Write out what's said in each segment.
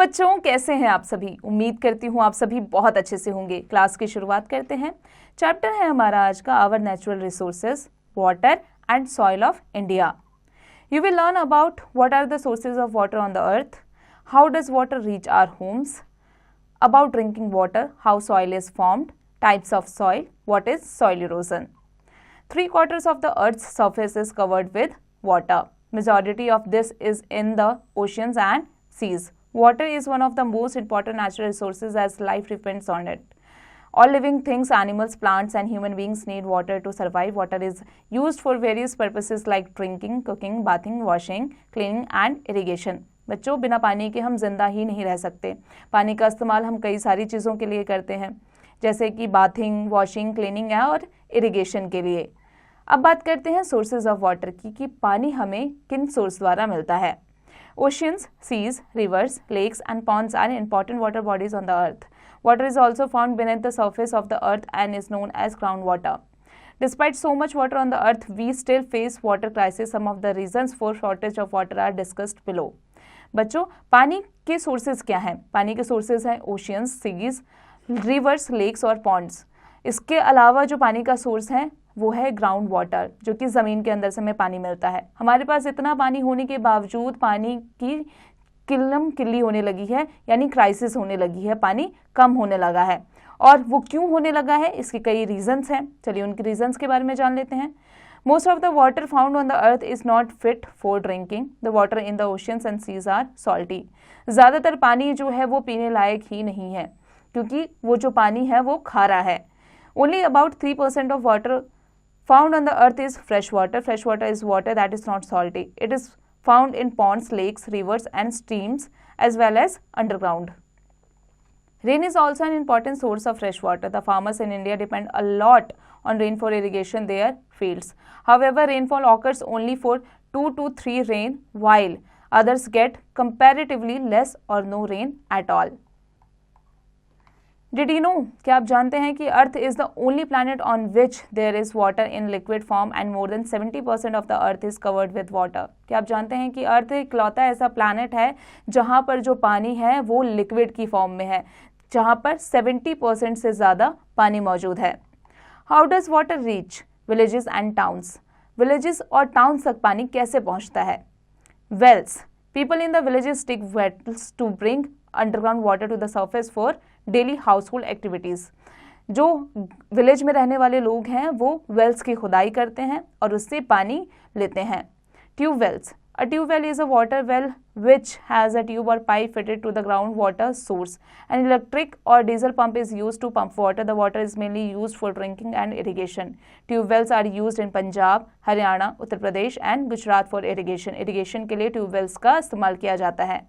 बच्चों, कैसे हैं आप सभी? उम्मीद करती हूँ आप सभी बहुत अच्छे से होंगे। क्लास की शुरुआत करते हैं। चैप्टर है हमारा आज का our natural resources, water and soil of India. You will learn about what are the sources of water on the earth, how does water reach our homes, about drinking water, how soil is formed, types of soil, what is soil erosion. 3/4 of the earth's surface is covered with water. Majority of this is in the oceans and seas. Water is one of the most important natural resources as life depends on it. All living things, animals, plants and human beings need water to survive. Water is used for various purposes like drinking, cooking, bathing, washing, cleaning and irrigation. बच्चों, बिना पानी के हम जिंदा ही नहीं रह सकते। पानी का इस्तेमाल हम कई सारी चीज़ों के लिए करते हैं, जैसे कि बाथिंग, वॉशिंग, क्लीनिंग और इरिगेशन के लिए। अब बात करते हैं सोर्सेज ऑफ वाटर की कि पानी हमें किन सोर्स द्वारा मिलता है। Oceans, seas, rivers, lakes and ponds are important water bodies on the earth. Water is also found beneath the surface of the earth and is known as groundwater. Despite so much water on the earth, we still face water crisis. Some of the reasons for shortage of water are discussed below. बच्चों, पानी के sources क्या हैं? पानी के sources हैं oceans, seize, reverse, lakes और Pond's. इसके अलावा जो पानी का सोर्स है वो है ग्राउंड वाटर, जो कि ज़मीन के अंदर से हमें पानी मिलता है। हमारे पास इतना पानी होने के बावजूद पानी की किल्ली होने लगी है, यानी क्राइसिस होने लगी है, पानी कम होने लगा है। और वो क्यों होने लगा है, इसके कई रीजंस हैं। चलिए उनके रीजंस के बारे में जान लेते हैं। Most of the water found on the earth is not fit for drinking. The water in the oceans and seas are salty. ज़्यादातर पानी जो है वो पीने लायक ही नहीं है, क्योंकि वो जो पानी है वो खारा है। Only about 3% of water found on the earth is fresh water. Fresh water is water that is not salty. It is found in ponds, lakes, rivers and streams as well as underground. Rain is also an important source of fresh water. The farmers in India depend a lot on rain for irrigation their fields. However, rainfall occurs only for 2 to 3 rain while others get comparatively less or no rain at all. Did you know? क्या आप जानते हैं कि earth is the only planet on which there is water in liquid form and more than 70% of the earth is covered with water. क्या आप जानते हैं कि अर्थ इकलौता ऐसा प्लैनेट है जहां पर जो पानी है वो लिक्विड की फॉर्म में है, जहां पर 70% से ज़्यादा पानी मौजूद है। How does water reach villages and towns? Villages और टाउन्स तक पानी कैसे पहुंचता है? Wells. People in the villages dig wells to bring underground water to the surface for daily household activities. जो विलेज में रहने वाले लोग हैं वो वेल्स की खुदाई करते हैं और उससे पानी लेते हैं। Tubewells. A tubewell is a water well which has a tube or pipe fitted to the ground water source. An electric or diesel pump is use to pump water. The water is mainly use for drinking and irrigation. Tubewells are use in Punjab, Haryana, Uttar Pradesh and Gujarat for irrigation. Irrigation के लिए tubewells का इस्तेमाल किया जाता है।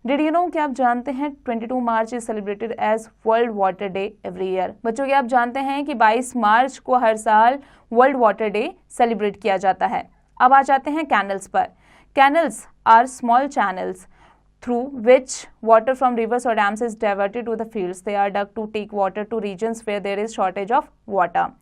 Did you know? क्या आप जानते हैं 22 March is celebrated as world water day every year. बच्चों, क्या आप जानते हैं कि 22 मार्च को हर साल वर्ल्ड वाटर डे सेलिब्रेट किया जाता है। अब आ जाते हैं कैनल्स पर। Canals are small channels through which water from rivers or dams is diverted to the fields. They are dug to take water to regions where there is shortage of water.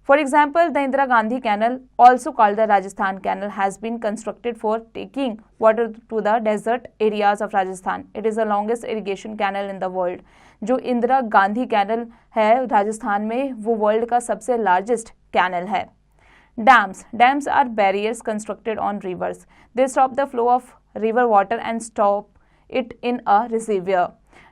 For example, the Indira Gandhi Canal, also called the Rajasthan Canal, has been constructed for taking water to the desert areas of Rajasthan. It is the longest irrigation canal in the world. जो Indira Gandhi canal है राजस्थान में, वो world का सबसे largest canal है। Dams. Dams are barriers constructed on rivers. They stop the flow of river water and stop it in a reservoir.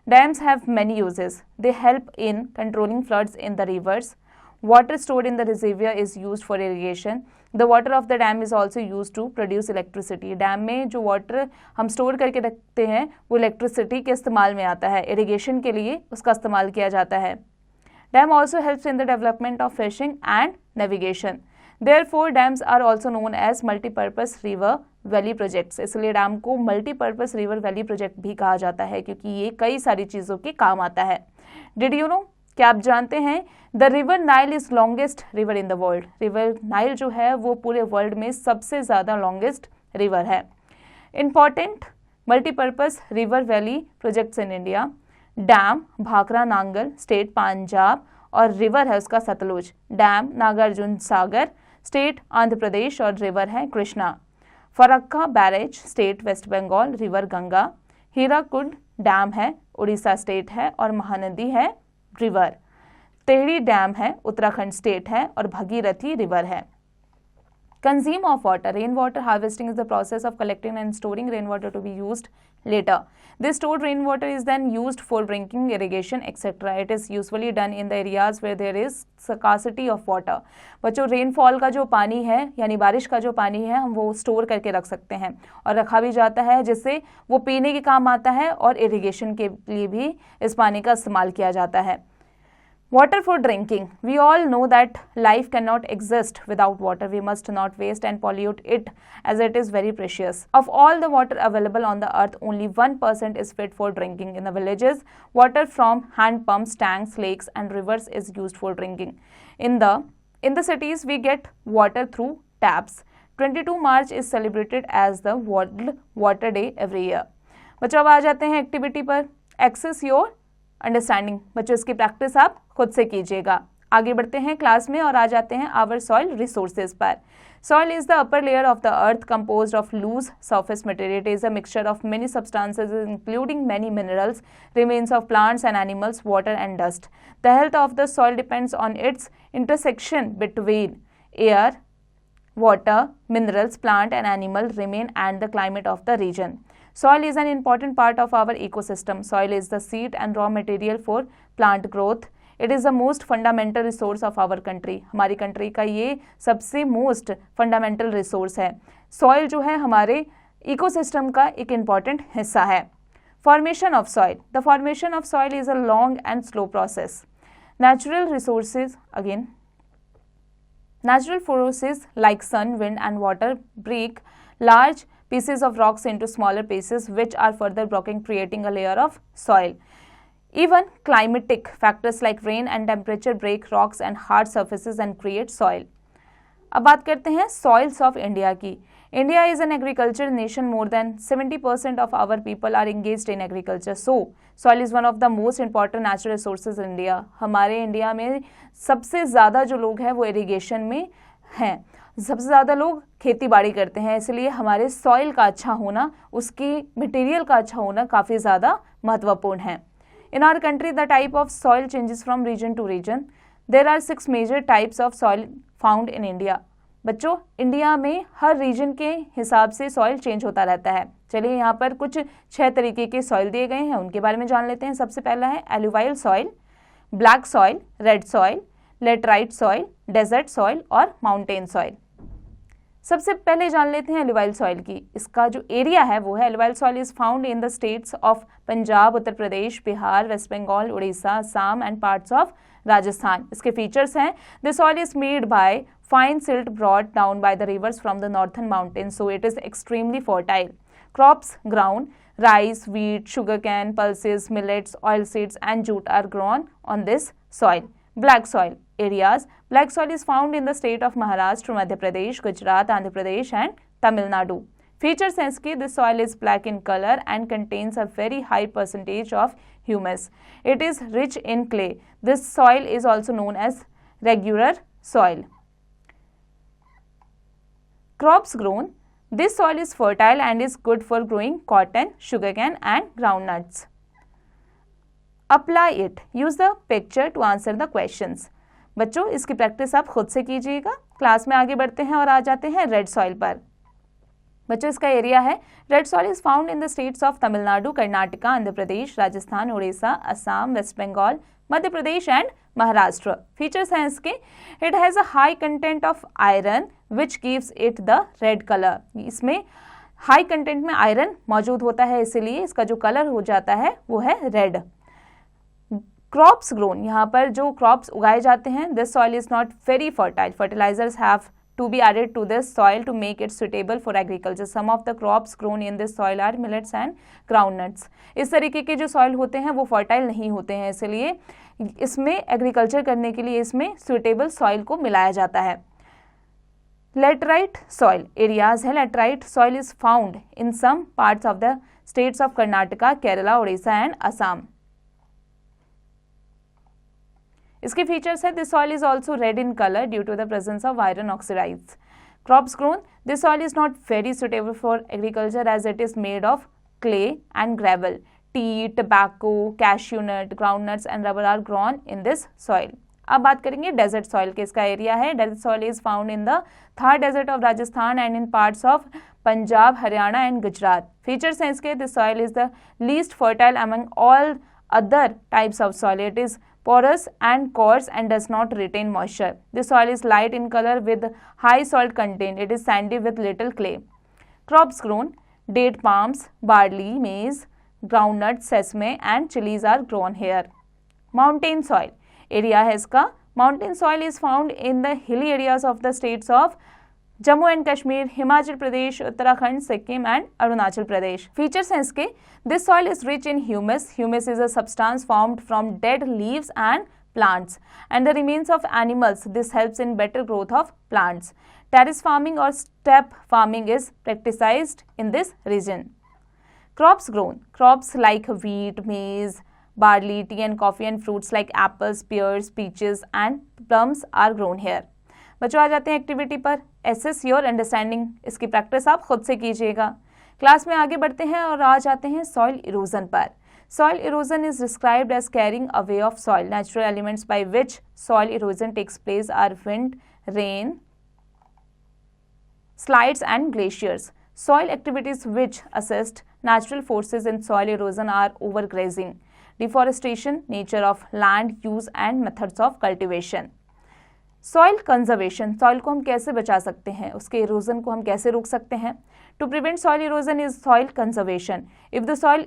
Dams have many uses. They help in controlling floods in the rivers. Water stored in the reservoir is used for irrigation. The water of the dam is also used to produce electricity. Dam में जो water हम store करके रखते हैं वो electricity के इस्तेमाल में आता है, इरिगेशन के लिए उसका इस्तेमाल किया जाता है। Dam also helps in the development of fishing and navigation. Therefore, dams are also known as multi-purpose river valley projects. इसलिए डैम को multi-purpose river valley project भी कहा जाता है, क्योंकि ये कई सारी चीज़ों के काम आता है। Did you know? क्या आप जानते हैं the river Nile is longest river in the world? River Nile जो है वो पूरे वर्ल्ड में सबसे ज़्यादा लॉन्गेस्ट रिवर है। Important multipurpose river valley projects in India. Dam Bhakra Nangal, state Punjab, और रिवर है उसका सतलुज। डैम नागार्जुन सागर, स्टेट आंध्र प्रदेश, और रिवर है Krishna. Farakka barrage, state West Bengal, river Ganga. Hirakud dam है, उड़ीसा स्टेट है, और महानदी है, रिवर। टेहरी डैम है, उत्तराखंड स्टेट है, और भगीरथी रिवर है। Consume of water. Rainwater harvesting is the process of collecting and storing rainwater to be used later. This stored rainwater is then used for drinking, irrigation, etc. It is usually done in the areas where there is scarcity of water. बच्चों, rainfall का जो पानी है यानी बारिश का जो पानी है हम वो स्टोर करके रख सकते हैं और रखा भी जाता है, जिससे वो पीने के काम आता है और इरिगेशन के लिए भी इस पानी का इस्तेमाल किया जाता है। Water for drinking. We all know that life cannot exist without water. We must not waste and pollute it as it is very precious. Of all the water available on the earth, only 1% is fit for drinking. In the villages, water from hand pumps, tanks, lakes and rivers is used for drinking. In the cities, we get water through taps. 22 March is celebrated as the World Water Day every year. बच्चों, अब आ जाते हैं activity पर। Access your understanding. बच्चों, इसकी practice आप खुद से कीजिएगा। आगे बढ़ते हैं क्लास में और आ जाते हैं आवर सॉइल रिसोर्सेज पर। Soil is the upper layer of the earth composed of loose surface material. It is a mixture of many substances including many minerals, remains of plants and animals, water and dust. The health of the soil depends on its intersection between air, water, minerals, plant and animal remain and the climate of the region. Soil is an important part of our ecosystem. Soil is the seed and raw material for plant growth. It is the most fundamental resource of our country. हमारी country का ये सबसे most fundamental resource है। Soil जो है हमारे ecosystem का एक इम्पॉर्टेंट हिस्सा है। Formation of soil. The formation of soil is a long and slow process. Natural resources Natural forces like sun, wind and water break large pieces of rocks into smaller pieces which are further broken, creating a layer of soil. Even climatic factors like rain and temperature break rocks and hard surfaces and create soil. अब बात करते हैं soils of India की। India is an agriculture nation. More than 70% of our people are engaged in agriculture. So, soil is one of the most important natural resources in India. हमारे India में सबसे ज़्यादा जो लोग हैं वो इरिगेशन में हैं, सबसे ज़्यादा लोग खेती बाड़ी करते हैं, इसलिए हमारे सॉइल का अच्छा होना, उसकी मटेरियल का अच्छा होना काफ़ी ज़्यादा महत्वपूर्ण है। In our country, the type of soil changes from region to region. There are 6 major types of soil found in India. बच्चों, इंडिया में हर रीजन के हिसाब से सॉइल चेंज होता रहता है। चलिए यहाँ पर कुछ 6 तरीके के सॉइल दिए गए हैं, उनके बारे में जान लेते हैं। सबसे पहला है alluvial soil, black soil, red soil, laterite soil, desert soil और माउंटेन सॉइल। सबसे पहले जान लेते हैं एलुवाइल सॉइल की। इसका जो एरिया है वो है, alluvial soil is found in the states of Punjab, Uttar Pradesh, Bihar, West Bengal, Orissa, Assam and parts of Rajasthan. इसके फीचर्स हैं, this soil is made by fine silt brought down by the rivers from the northern mountains, so it is extremely fertile. Crops grown, rice, wheat, sugarcane, pulses, millets, oilseeds and jute are grown on this soil. Black soil areas. Black soil is found in the state of Maharashtra, Madhya Pradesh, Gujarat, Andhra Pradesh and Tamil Nadu. Features हैं इसकी, this soil is black in color and contains a very high percentage of humus. It is rich in clay. This soil is also known as regular soil. Crops grown. This soil is fertile and is good for growing cotton, sugarcane and groundnuts. Apply it. Use the picture to answer the questions. बच्चों, इसकी practice आप खुद से कीजिएगा। Class में आगे बढ़ते हैं और आ जाते हैं रेड सॉइल पर। बच्चों, इसका एरिया है, red soil is found in the states of Tamil Nadu, Karnataka, Andhra Pradesh, Rajasthan, Orissa, Assam, West Bengal, Madhya Pradesh and Maharashtra. Features हैं इसके, it has a high content of iron which gives it the red colour. इसमें हाई कंटेंट में आयरन मौजूद होता है, इसीलिए इसका जो कलर हो जाता है वो है रेड। क्रॉप्स ग्रोन, यहाँ पर जो क्रॉप्स उगाए जाते हैं, this soil is not very fertile, fertilizers have to be added to this soil to make it suitable for agriculture. Some of the crops grown in this soil are millets and groundnuts. इस तरीके के जो soil होते हैं वो fertile नहीं होते हैं, इसलिए इसमें एग्रीकल्चर करने के लिए इसमें सुटेबल सॉइल को मिलाया जाता है। लेटराइट सॉइल एरियाज है, laterite soil is found in some parts of the states of Karnataka, Kerala, Orissa and Assam. इसके फीचर्स है, this soil is also red in colour due to the presence of iron oxides. Crops grown, this soil is not very suitable for agriculture as it is made of clay and gravel. Tea, tobacco, cashew nut, groundnuts and rubber are grown in this soil. अब बात करेंगे desert soil के. इसका area है, desert soil is found in the Thar desert of Rajasthan and in parts of Punjab, Haryana and Gujarat. Features हैं इसके, this soil is the least fertile among all other types of soil. It is porous and coarse and does not retain moisture. The soil is light in color with high salt content. It is sandy with little clay. Crops grown: date palms, barley, maize, groundnut, sesame and chilies are grown here. Mountain soil. Area है इसका. Mountain soil is found in the hilly areas of the states of Jammu and Kashmir, Himachal Pradesh, Uttarakhand, Sikkim and Arunachal Pradesh. Features हैं इसके, this soil is rich in humus. Humus is a substance formed from dead leaves and plants and the remains of animals. This helps in better growth of plants. Terrace farming or step farming is practiced in this region. Crops grown. Crops like wheat, maize, barley, tea and coffee and fruits like apples, pears, peaches and plums are grown here. बच्चों आ जाते हैं activity पर. Assess your understanding. इसकी practice आप खुद से कीजिएगा. Class में आगे बढ़ते हैं और आ जाते हैं सॉइल इरोजन पर. Soil erosion is described as carrying away of soil. Natural elements by which soil erosion takes place are wind, rain, slides and glaciers. Soil activities which assist natural forces in soil erosion are overgrazing, deforestation, nature of land use and methods of cultivation. Soil conservation. Soil को हम कैसे बचा सकते हैं, उसके erosion को हम कैसे रोक सकते हैं. To prevent soil erosion is soil conservation. If the soil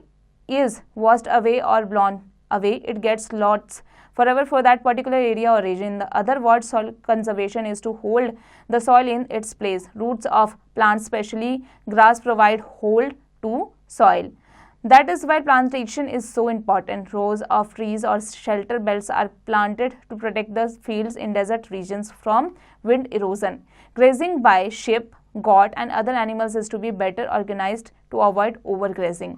is washed away or blown away, it gets लॉट्स forever for that particular area or region. In the other words, soil conservation is to hold the soil in its place. Roots of plants, especially grass, provide hold to soil. That is why plantation is so important. Rows of trees or shelter belts are planted to protect the fields in desert regions from wind erosion. Grazing by sheep, goat and other animals is to be better organized to avoid overgrazing.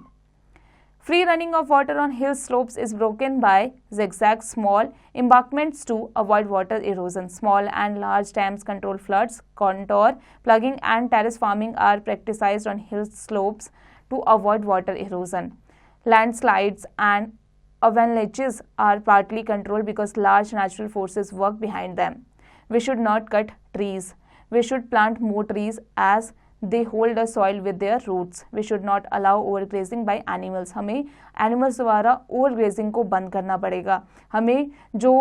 Free running of water on hill slopes is broken by zigzag small embankments to avoid water erosion. Small and large dams control floods. Contour plugging and terrace farming are practiced on hill slopes to avoid water erosion. Landslides and avalanches are partly controlled because large natural forces work behind them. We should not cut trees. We should plant more trees as they hold the soil with their roots. We should not allow overgrazing by animals. हमें animals द्वारा overgrazing को बंद करना पड़ेगा. हमें जो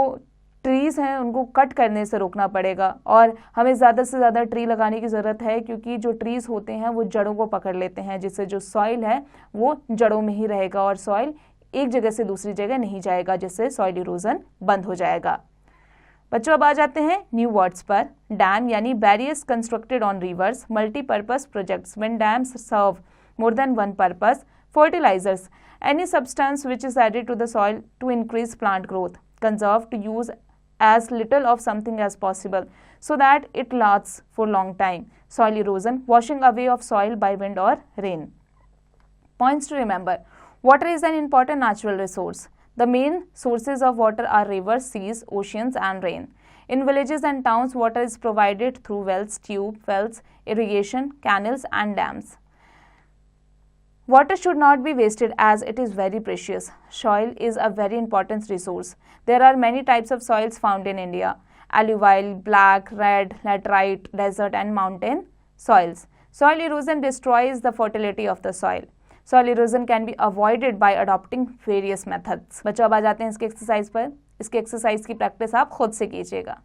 trees हैं उनको कट करने से रोकना पड़ेगा और हमें ज़्यादा से ज़्यादा ट्री लगाने की ज़रूरत है, क्योंकि जो ट्रीज़ होते हैं वो जड़ों को पकड़ लेते हैं, जिससे जो सॉइल है वो जड़ों में ही रहेगा और सॉइल एक जगह से दूसरी जगह नहीं जाएगा, जिससे सॉइल इरोजन बंद हो जाएगा. बच्चों अब आ जाते हैं न्यू वर्ड्स पर. डैम यानी barriers constructed on rivers. Multipurpose projects when dams serve more than one purpose. Fertilizers any substance which is added to the soil to increase plant growth. Conserve to use as little of something as possible so that it lasts for long time. Soil erosion, washing away of soil by wind or rain. Points to remember. Water is an important natural resource. The main sources of water are rivers, seas, oceans and rain. In villages and towns, water is provided through wells, tube wells, irrigation, canals and dams. Water should not be wasted as it is very precious. Soil is a very important resource. There are many types of soils found in India. Alluvial, black, red, laterite, desert and mountain soils. Soil erosion destroys the fertility of the soil. Soil erosion can be avoided by adopting various methods. बच्चों अब आ जाते हैं इसके exercise पर. इसके exercise की practice आप खुद से कीजिएगा.